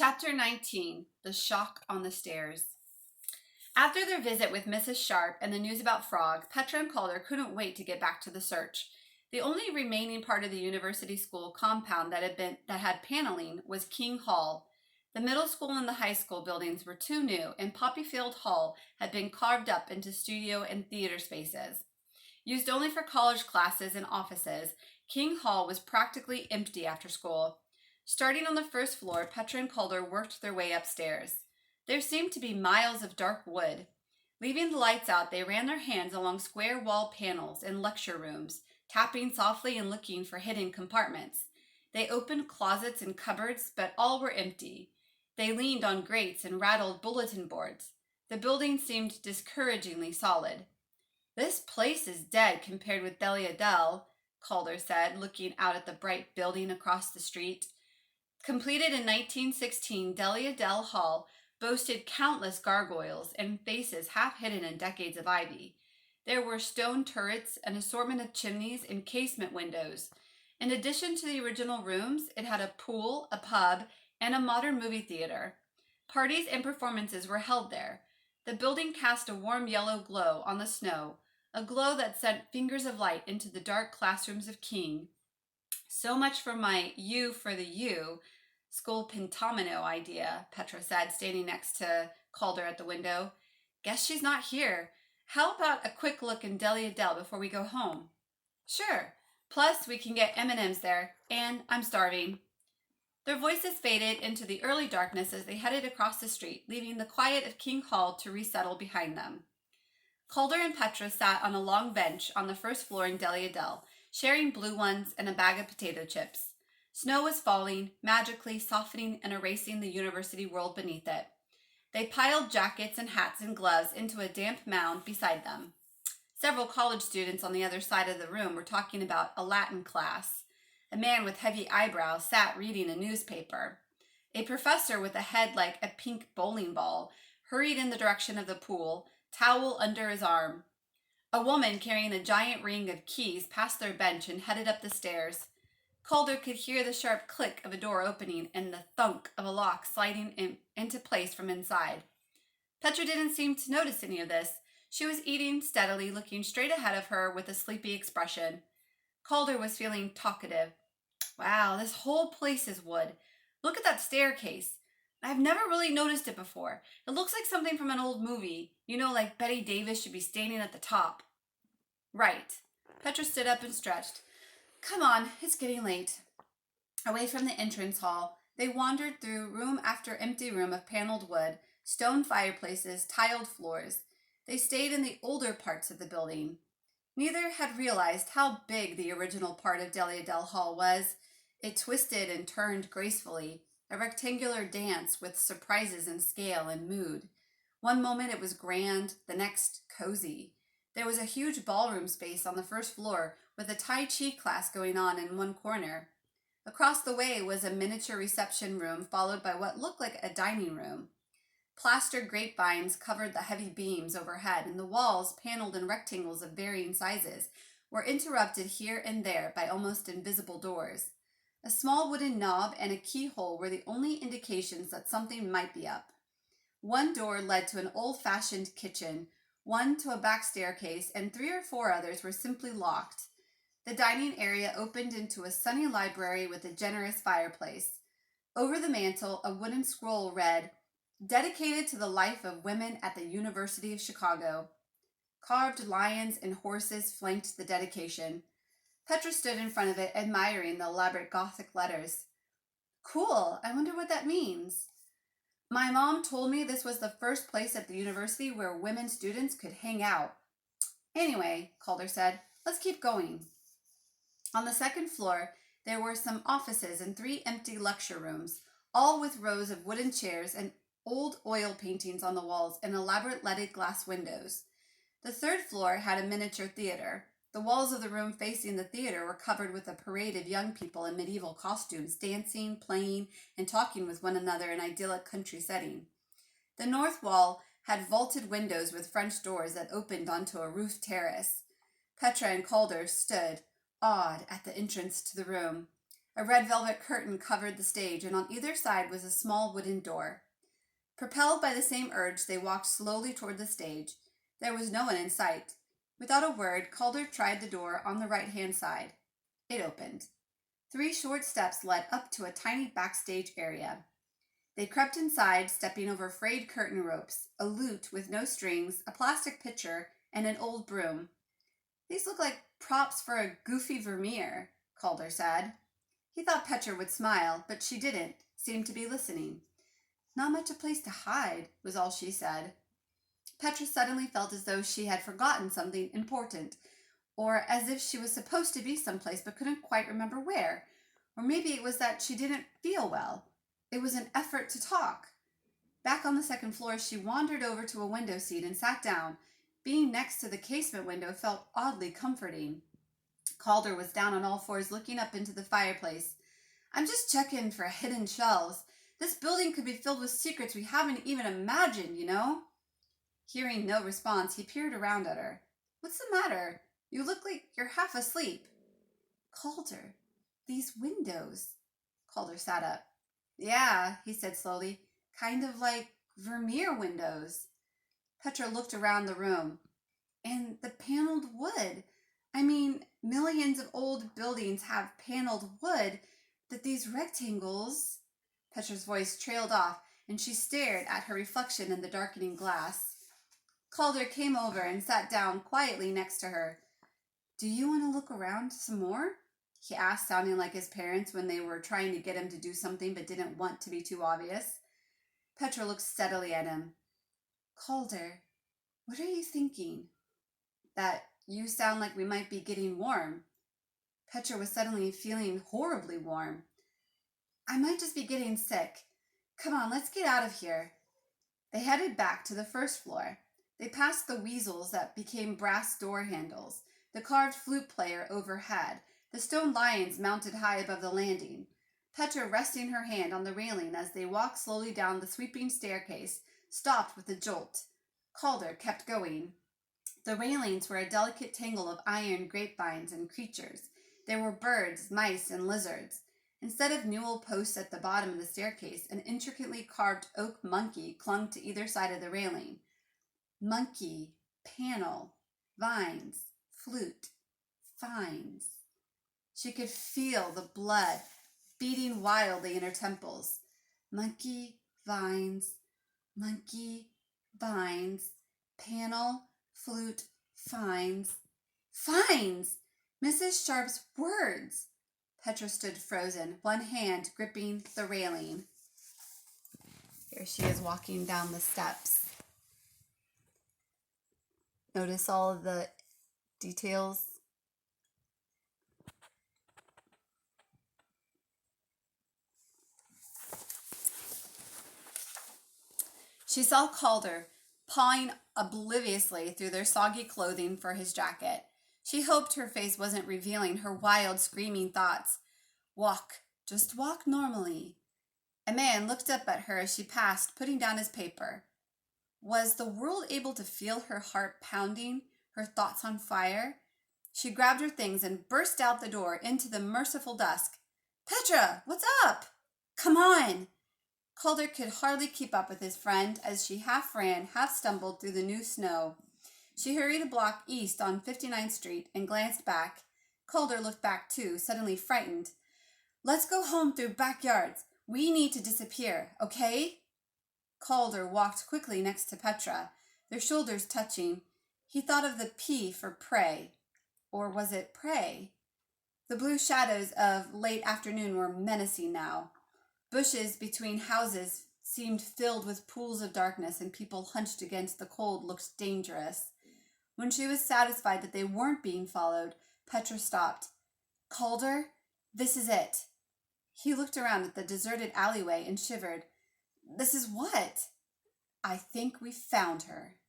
Chapter 19, The Shock on the Stairs. After their visit with Mrs. Sharp and the news about Frog, Petra and Calder couldn't wait to get back to the search. The only remaining part of the university school compound that had paneling was King Hall. The middle school and the high school buildings were too new, and Poppyfield Hall had been carved up into studio and theater spaces. Used only for college classes and offices, King Hall was practically empty after school. Starting on the first floor, Petra and Calder worked their way upstairs. There seemed to be miles of dark wood. Leaving the lights out, they ran their hands along square wall panels in lecture rooms, tapping softly and looking for hidden compartments. They opened closets and cupboards, but all were empty. They leaned on grates and rattled bulletin boards. The building seemed discouragingly solid. "This place is dead compared with Delia Dell," Calder said, looking out at the bright building across the street. Completed in 1916, Delia Dell Hall boasted countless gargoyles and faces half hidden in decades of ivy. There were stone turrets, an assortment of chimneys, and casement windows. In addition to the original rooms, it had a pool, a pub, and a modern movie theater. Parties and performances were held there. The building cast a warm yellow glow on the snow, a glow that sent fingers of light into the dark classrooms of King. "So much for my U for the U school pentomino idea," Petra said, standing next to Calder at the window. "Guess she's not here. How about a quick look in Delia Dell before we go home?" "Sure. Plus, we can get M&Ms there, and I'm starving." Their voices faded into the early darkness as they headed across the street, leaving the quiet of King Hall to resettle behind them. Calder and Petra sat on a long bench on the first floor in Delia Dell, sharing blue ones and a bag of potato chips. Snow was falling, magically softening and erasing the university world beneath it. They piled jackets and hats and gloves into a damp mound beside them. Several college students on the other side of the room were talking about a Latin class. A man with heavy eyebrows sat reading a newspaper. A professor with a head like a pink bowling ball hurried in the direction of the pool, towel under his arm. A woman carrying a giant ring of keys passed their bench and headed up the stairs. Calder could hear the sharp click of a door opening and the thunk of a lock sliding into place from inside. Petra didn't seem to notice any of this. She was eating steadily, looking straight ahead of her with a sleepy expression. Calder was feeling talkative. "Wow, this whole place is wood. Look at that staircase. I've never really noticed it before. It looks like something from an old movie. Like Betty Davis should be standing at the top." "Right." Petra stood up and stretched. "Come on, it's getting late." Away from the entrance hall, they wandered through room after empty room of paneled wood, stone fireplaces, tiled floors. They stayed in the older parts of the building. Neither had realized how big the original part of Delia Dell Hall was. It twisted and turned gracefully, a rectangular dance with surprises in scale and mood. One moment it was grand, the next cozy. There was a huge ballroom space on the first floor with a Tai Chi class going on in one corner. Across the way was a miniature reception room followed by what looked like a dining room. Plaster grapevines covered the heavy beams overhead, and the walls, paneled in rectangles of varying sizes, were interrupted here and there by almost invisible doors. A small wooden knob and a keyhole were the only indications that something might be up. One door led to an old-fashioned kitchen, one to a back staircase, and 3 or 4 others were simply locked. The dining area opened into a sunny library with a generous fireplace. Over the mantel, a wooden scroll read, "Dedicated to the life of women at the University of Chicago." Carved lions and horses flanked the dedication. Petra stood in front of it, admiring the elaborate Gothic letters. "Cool. I wonder what that means." "My mom told me this was the first place at the university where women students could hang out." "Anyway," Calder said, "let's keep going." On the second floor, there were some offices and 3 empty lecture rooms, all with rows of wooden chairs and old oil paintings on the walls and elaborate leaded glass windows. The third floor had a miniature theater. The walls of the room facing the theater were covered with a parade of young people in medieval costumes, dancing, playing, and talking with one another in idyllic country setting. The north wall had vaulted windows with French doors that opened onto a roofed terrace. Petra and Calder stood, awed, at the entrance to the room. A red velvet curtain covered the stage, and on either side was a small wooden door. Propelled by the same urge, they walked slowly toward the stage. There was no one in sight. Without a word, Calder tried the door on the right-hand side. It opened. 3 short steps led up to a tiny backstage area. They crept inside, stepping over frayed curtain ropes, a lute with no strings, a plastic pitcher, and an old broom. "These look like props for a goofy Vermeer," Calder said. He thought Petra would smile, but she didn't, seemed to be listening. "Not much a place to hide," was all she said. Petra suddenly felt as though she had forgotten something important, or as if she was supposed to be someplace but couldn't quite remember where. Or maybe it was that she didn't feel well. It was an effort to talk. Back on the second floor, she wandered over to a window seat and sat down. Being next to the casement window felt oddly comforting. Calder was down on all fours looking up into the fireplace. "I'm just checking for hidden shelves. This building could be filled with secrets we haven't even imagined, you know?" Hearing no response, he peered around at her. "What's the matter? You look like you're half asleep." "Calder, these windows." Calder sat up. "Yeah," he said slowly. "Kind of like Vermeer windows." Petra looked around the room. "And the paneled wood. I mean, millions of old buildings have paneled wood, but these rectangles..." Petra's voice trailed off, and she stared at her reflection in the darkening glass. Calder came over and sat down quietly next to her. "Do you want to look around some more?" he asked, sounding like his parents when they were trying to get him to do something but didn't want to be too obvious. Petra looked steadily at him. "Calder, what are you thinking?" "That you sound like we might be getting warm." Petra was suddenly feeling horribly warm. "I might just be getting sick. Come on, let's get out of here." They headed back to the first floor. They passed the weasels that became brass door handles, the carved flute player overhead, the stone lions mounted high above the landing. Petra, resting her hand on the railing as they walked slowly down the sweeping staircase, stopped with a jolt. Calder kept going. The railings were a delicate tangle of iron grapevines and creatures. There were birds, mice, and lizards. Instead of newel posts at the bottom of the staircase, an intricately carved oak monkey clung to either side of the railing. Monkey, panel, vines, flute, fines. She could feel the blood beating wildly in her temples. Monkey, vines, panel, flute, fines. Fines! Mrs. Sharp's words! Petra stood frozen, one hand gripping the railing. Here she is walking down the steps. Notice all of the details. She saw Calder pawing obliviously through their soggy clothing for his jacket. She hoped her face wasn't revealing her wild, screaming thoughts. "Walk, just walk normally." A man looked up at her as she passed, putting down his paper. Was the world able to feel her heart pounding, her thoughts on fire? She grabbed her things and burst out the door into the merciful dusk. "Petra, what's up? Come on!" Calder could hardly keep up with his friend as she half ran, half stumbled through the new snow. She hurried a block east on 59th Street and glanced back. Calder looked back too, suddenly frightened. "Let's go home through backyards. We need to disappear, okay?" Calder walked quickly next to Petra, their shoulders touching. He thought of the P for pray. Or was it pray? The blue shadows of late afternoon were menacing now. Bushes between houses seemed filled with pools of darkness, and people hunched against the cold looked dangerous. When she was satisfied that they weren't being followed, Petra stopped. "Calder, this is it." He looked around at the deserted alleyway and shivered. "This is what?" "I think we found her."